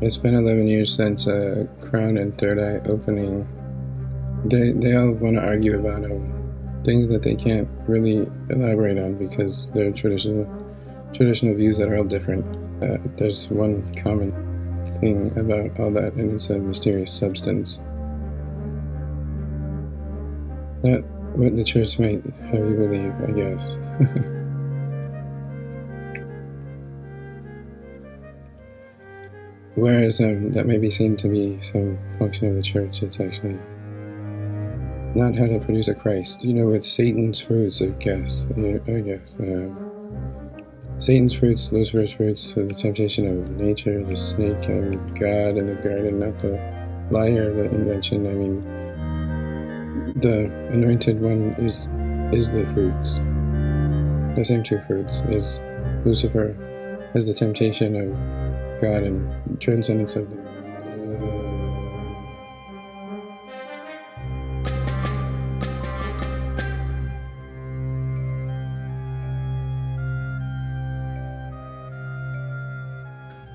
It's been 11 years since Crown and Third Eye opening. They all want to argue about things that they can't really elaborate on because they're traditional views that are all different. There's one common thing about all that, and it's a mysterious substance. Not what the church might have you believe, I guess. Whereas that may be seen to be some function of the church, it's actually not how to produce a Christ. With Satan's fruits, I guess. Satan's fruits, Lucifer's fruits, the temptation of nature, the snake and God in the garden, not the liar, the invention. The anointed one is the fruits. The same two fruits is Lucifer as the temptation of God and transcendence of the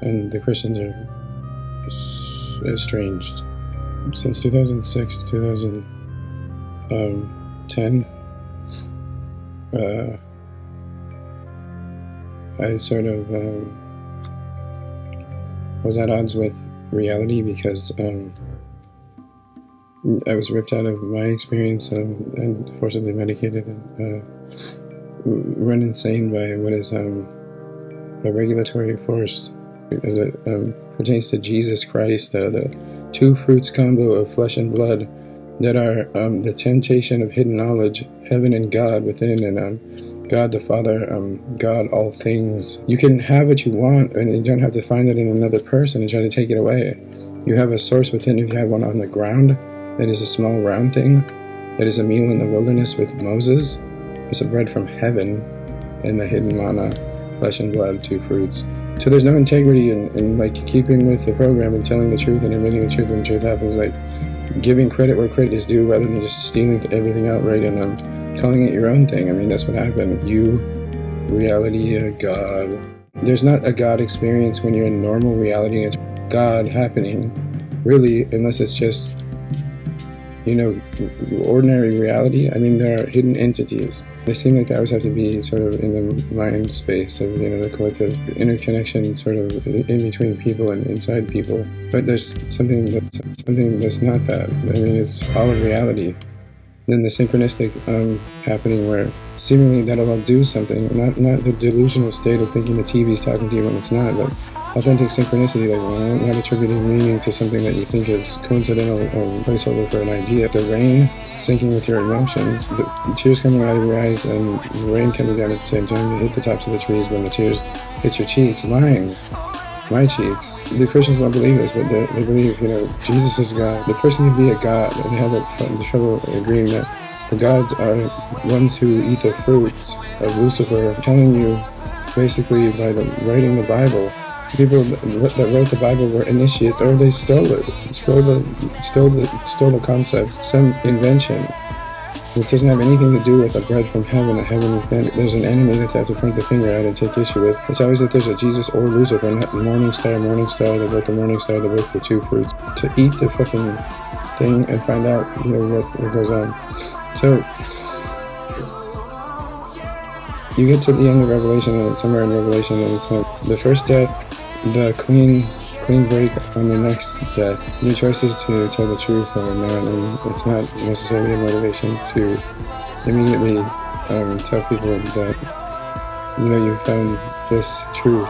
and the Christians are estranged. Since 2006, 2010, I sort of was at odds with reality because I was ripped out of my experience and forcibly medicated and run insane by what is a regulatory force as it pertains to Jesus Christ, the two fruits combo of flesh and blood that are the temptation of hidden knowledge, heaven and God within, and God the Father, God all things. You can have what you want, and you don't have to find it in another person and try to take it away. You have a source within. If you have one on the ground, that is a small round thing, that is a meal in the wilderness with Moses. It's a bread from heaven, and the hidden manna, flesh and blood, two fruits. So there's no integrity in like keeping with the program and telling the truth and admitting the truth when the truth happens, like giving credit where credit is due rather than just stealing everything outright and calling it your own thing. That's what happened. You, reality, God. There's not a God experience when you're in normal reality. It's God happening, really, unless it's just, ordinary reality. There are hidden entities. They seem like they always have to be sort of in the mind space of, the collective interconnection sort of in between people and inside people. But there's something that's not that. It's all of reality. Then the synchronistic happening where seemingly that'll all do something, not the delusional state of thinking the TV's talking to you when it's not, but authentic synchronicity, like not attributing meaning to something that you think is coincidental placeholder for an idea. The rain syncing with your emotions, the tears coming out of your eyes and the rain coming down at the same time. You hit the tops of the trees when the tears hit your cheeks. My cheeks. The Christians won't believe this, but they believe, Jesus is God. The person can be a God, and they have the trouble agreeing that the gods are ones who eat the fruits of Lucifer, telling you basically by writing the Bible. People that wrote the Bible were initiates, or they stole the concept, some invention. It doesn't have anything to do with a bread from heaven, a heaven within. There's an enemy that they have to point the finger at and take issue with. It's always that there's a Jesus or Lucifer, not morning star, they wrote the morning star, they wrote the two fruits. To eat the fucking thing and find out, what goes on. So, you get to the end of Revelation, and somewhere in Revelation, and it's the first death, the clean break on the next death. Your choice is to tell the truth or not, and it's not necessarily a motivation to immediately tell people that you found this truth.